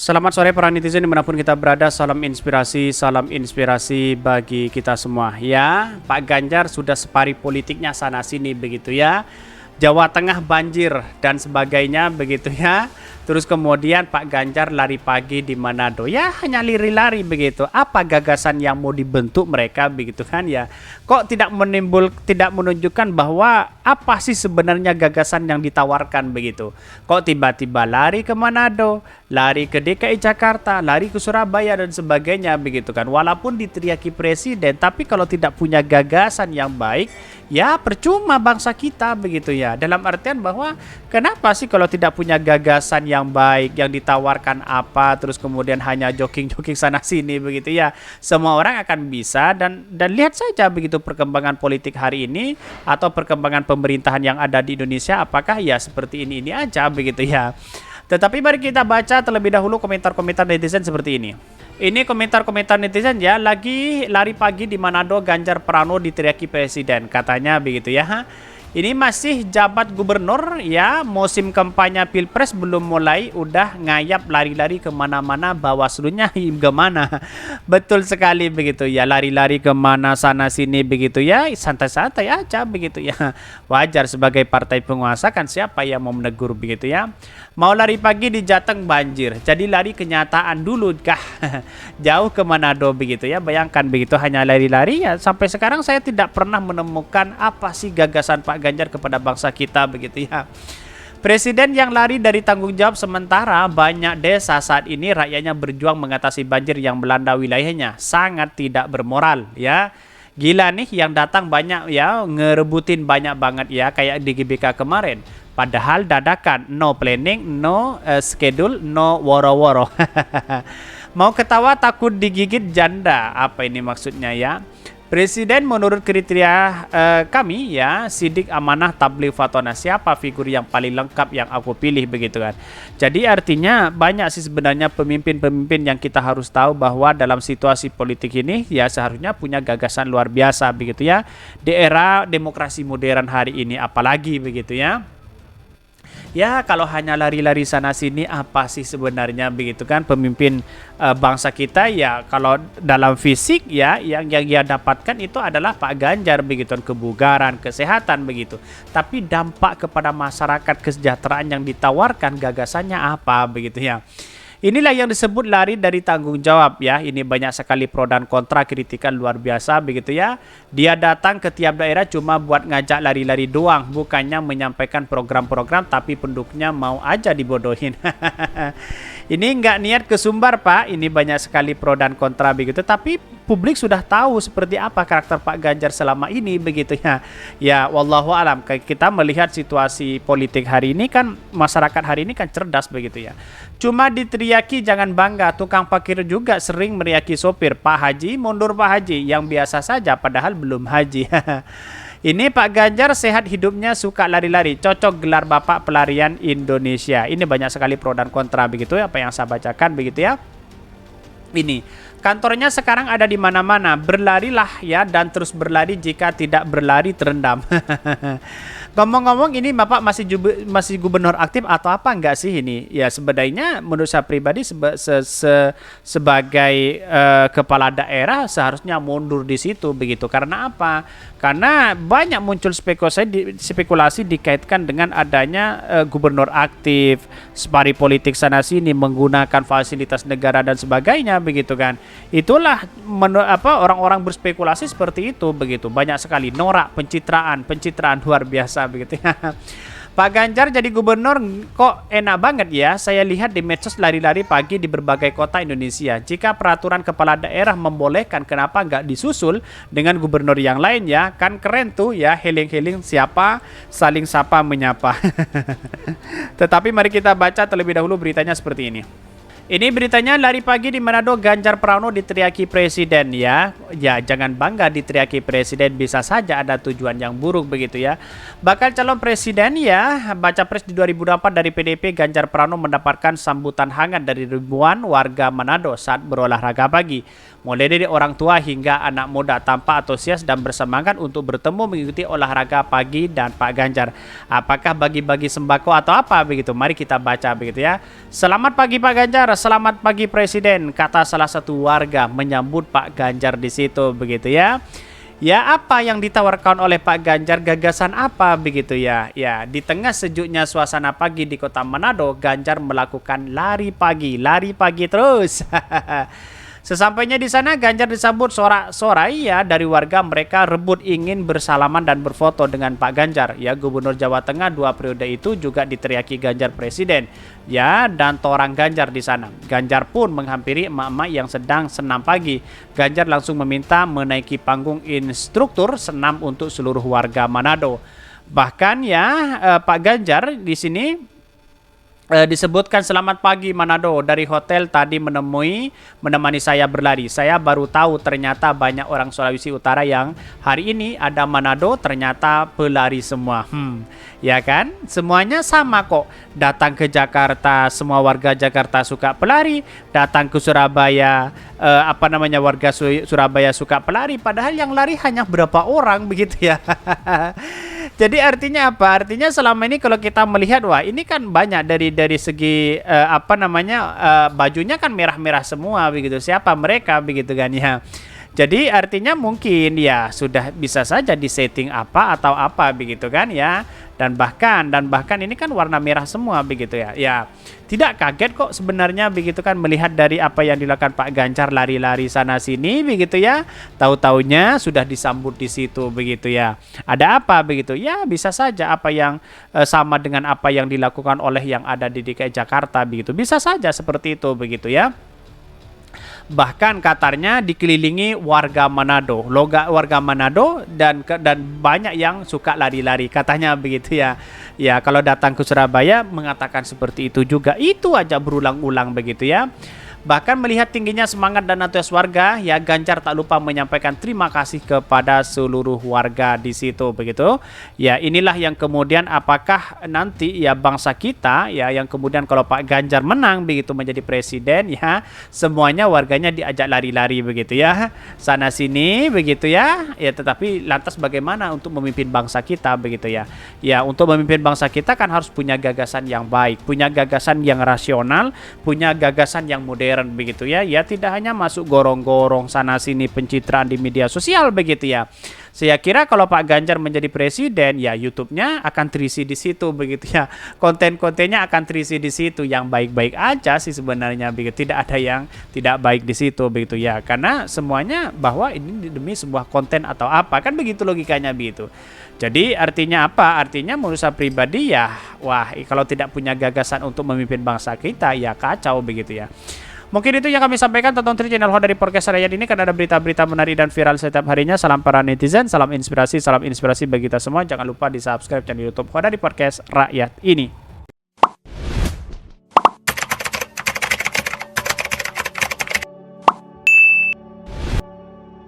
Selamat sore para netizen dimanapun kita berada, salam inspirasi bagi kita semua. Ya, Pak Ganjar sudah separi politiknya sana sini begitu ya. Jawa Tengah banjir dan sebagainya begitu ya. Terus kemudian Pak Ganjar lari pagi di Manado. Ya hanya lari-lari begitu. Apa gagasan yang mau dibentuk mereka begitu kan ya. Kok tidak menunjukkan bahwa apa sih sebenarnya gagasan yang ditawarkan begitu. Kok tiba-tiba lari ke Manado, lari ke DKI Jakarta, lari ke Surabaya dan sebagainya begitu kan. Walaupun diteriaki presiden, tapi kalau tidak punya gagasan yang baik, ya percuma bangsa kita begitu ya. Dalam artian bahwa kenapa sih kalau tidak punya gagasan yang baik, yang ditawarkan apa, terus kemudian hanya joking-joking sana sini begitu ya. Semua orang akan bisa dan lihat saja begitu perkembangan politik hari ini atau perkembangan pemerintahan yang ada di Indonesia, apakah ya seperti ini aja begitu ya. Tetapi mari kita baca terlebih dahulu komentar-komentar netizen seperti ini. Ini komentar-komentar netizen ya, lagi lari pagi di Manado Ganjar Pranowo diteriaki presiden, katanya begitu ya. Ini masih jabat gubernur ya, musim kampanye pilpres belum mulai udah ngayap lari-lari kemana-mana, bawaslunya gimana. Betul sekali begitu ya, lari-lari kemana sana sini begitu ya, santai-santai aja begitu ya. Wajar sebagai partai penguasa kan, siapa yang mau menegur begitu ya. Mau lari pagi di Jateng banjir, jadi lari kenyataan dulu kah? Jauh ke Manado begitu ya, bayangkan begitu hanya lari-lari ya. Sampai sekarang saya tidak pernah menemukan apa sih gagasan Pak Ganjar kepada bangsa kita begitu ya. Presiden yang lari dari tanggung jawab sementara, banyak desa saat ini rakyatnya berjuang mengatasi banjir yang melanda wilayahnya, sangat tidak bermoral ya. Gila nih yang datang banyak ya, ngerebutin banyak banget ya, kayak di GBK kemarin. Padahal dadakan, no planning, no schedule, no woro-woro. Mau ketawa takut digigit janda, apa ini maksudnya ya? Presiden menurut kriteria kami ya, sidik amanah tabligh fatona, siapa figur yang paling lengkap yang aku pilih begitu kan. Jadi artinya banyak sih sebenarnya pemimpin-pemimpin yang kita harus tahu bahwa dalam situasi politik ini ya seharusnya punya gagasan luar biasa begitu ya. Di era demokrasi modern hari ini apalagi begitu ya. Ya kalau hanya lari-lari sana sini apa sih sebenarnya begitu kan pemimpin bangsa kita ya. Kalau dalam fisik ya yang dia dapatkan itu adalah Pak Ganjar begitu, kebugaran, kesehatan begitu. Tapi dampak kepada masyarakat, kesejahteraan yang ditawarkan gagasannya apa begitu ya. Inilah yang disebut lari dari tanggung jawab ya. Ini banyak sekali pro dan kontra, kritikan luar biasa begitu ya. Dia datang ke tiap daerah cuma buat ngajak lari-lari doang, bukannya menyampaikan program-program, tapi pendukungnya mau aja dibodohin. Ini nggak niat kesumbar Pak, ini banyak sekali pro dan kontra begitu, tapi publik sudah tahu seperti apa karakter Pak Ganjar selama ini begitu ya. Ya wallahu alam, kita melihat situasi politik hari ini kan, masyarakat hari ini kan cerdas begitu ya. Cuma diteriaki jangan bangga, tukang parkir juga sering meriaki sopir, Pak Haji mundur Pak Haji, yang biasa saja padahal belum haji. Ini Pak Ganjar sehat hidupnya, suka lari-lari, cocok gelar Bapak Pelarian Indonesia. Ini banyak sekali pro dan kontra begitu ya, apa yang saya bacakan begitu ya. Ini kantornya sekarang ada di mana-mana, berlarilah ya, dan terus berlari, jika tidak berlari terendam. Ngomong-ngomong ini Bapak masih gubernur aktif atau apa enggak sih ini? Ya sebenarnya menurut saya pribadi sebagai kepala daerah seharusnya mundur di situ begitu. Karena apa? Karena banyak muncul spekulasi dikaitkan dengan adanya gubernur aktif, separi politik sana sini, menggunakan fasilitas negara dan sebagainya begitu kan. Itulah orang-orang berspekulasi seperti itu begitu. Banyak sekali norak, pencitraan luar biasa begitu ya. Pak Ganjar jadi gubernur kok enak banget ya. Saya lihat di medsos lari-lari pagi di berbagai kota Indonesia. Jika peraturan kepala daerah membolehkan, kenapa nggak disusul dengan gubernur yang lain ya? Kan keren tuh ya, healing-healing siapa, saling sapa menyapa. Tetapi mari kita baca terlebih dahulu beritanya seperti ini. Ini beritanya, lari pagi di Manado Ganjar Pranowo diteriaki presiden ya. Ya jangan bangga diteriaki presiden, bisa saja ada tujuan yang buruk begitu ya. Bakal calon presiden ya, baca pres di 2004 dari PDP, Ganjar Pranowo mendapatkan sambutan hangat dari ribuan warga Manado saat berolahraga pagi. mulai dari orang tua hingga anak muda tampak antusias dan bersemangat untuk bertemu mengikuti olahraga pagi dan Pak Ganjar. Apakah bagi-bagi sembako atau apa begitu? Mari kita baca begitu ya. Selamat pagi Pak Ganjar, selamat pagi Presiden, kata salah satu warga menyambut Pak Ganjar di situ begitu ya. Ya, apa yang ditawarkan oleh Pak Ganjar, gagasan apa begitu ya? Ya, di tengah sejuknya suasana pagi di Kota Manado, Ganjar melakukan lari pagi terus. Sesampainya di sana, Ganjar disambut sorak-sorai ya dari warga. Mereka rebut ingin bersalaman dan berfoto dengan Pak Ganjar. Ya, Gubernur Jawa Tengah 2 periode itu juga diteriaki Ganjar Presiden. Ya, dan torang Ganjar di sana. Ganjar pun menghampiri emak-emak yang sedang senam pagi. Ganjar langsung meminta menaiki panggung instruktur senam untuk seluruh warga Manado. Bahkan ya, Pak Ganjar di sini disebutkan selamat pagi Manado dari hotel tadi menemani saya berlari. Saya baru tahu ternyata banyak orang Sulawesi Utara yang hari ini ada Manado ternyata pelari semua. Ya kan? Semuanya sama kok. Datang ke Jakarta, semua warga Jakarta suka pelari. Datang ke Surabaya, warga Surabaya suka pelari. Padahal yang lari hanya berapa orang begitu ya. Jadi artinya apa? Artinya selama ini kalau kita melihat, wah ini kan banyak dari segi bajunya kan merah-merah semua begitu. Siapa mereka begitu kan ya. Jadi artinya mungkin ya sudah bisa saja disetting apa atau apa begitu kan ya. Dan bahkan ini kan warna merah semua begitu ya. Ya, tidak kaget kok sebenarnya begitu kan melihat dari apa yang dilakukan Pak Ganjar lari-lari sana sini begitu ya. Tahu-taunya sudah disambut di situ begitu ya. Ada apa begitu? Ya, bisa saja apa yang sama dengan apa yang dilakukan oleh yang ada di DKI Jakarta begitu. Bisa saja seperti itu begitu ya. Bahkan katanya dikelilingi warga Manado, warga Manado dan banyak yang suka lari-lari katanya begitu ya. Ya, kalau datang ke Surabaya mengatakan seperti itu juga. Itu aja berulang-ulang begitu ya. Bahkan melihat tingginya semangat dan antusias warga, ya Ganjar tak lupa menyampaikan terima kasih kepada seluruh warga di situ begitu. Ya, inilah yang kemudian apakah nanti ya bangsa kita ya yang kemudian kalau Pak Ganjar menang begitu menjadi presiden ya, semuanya warganya diajak lari-lari begitu ya. Sana sini begitu ya. Ya, tetapi lantas bagaimana untuk memimpin bangsa kita begitu ya. Ya, untuk memimpin bangsa kita kan harus punya gagasan yang baik, punya gagasan yang rasional, punya gagasan yang modern begitu ya. Ya, tidak hanya masuk gorong-gorong sana sini pencitraan di media sosial begitu ya. Saya kira kalau Pak Ganjar menjadi presiden ya YouTube-nya akan terisi di situ begitu ya. Konten-kontennya akan terisi di situ yang baik-baik aja sih sebenarnya begitu. Tidak ada yang tidak baik di situ begitu ya. Karena semuanya bahwa ini demi sebuah konten atau apa kan begitu logikanya begitu. Jadi artinya apa? Artinya menurut saya pribadi ya, wah kalau tidak punya gagasan untuk memimpin bangsa kita ya kacau begitu ya. Mungkin itu yang kami sampaikan tentang channel Hoda dari podcast Rakyat ini, karena ada berita-berita menarik dan viral setiap harinya. Salam para netizen, salam inspirasi bagi kita semua. Jangan lupa di subscribe channel YouTube Hoda di podcast Rakyat ini.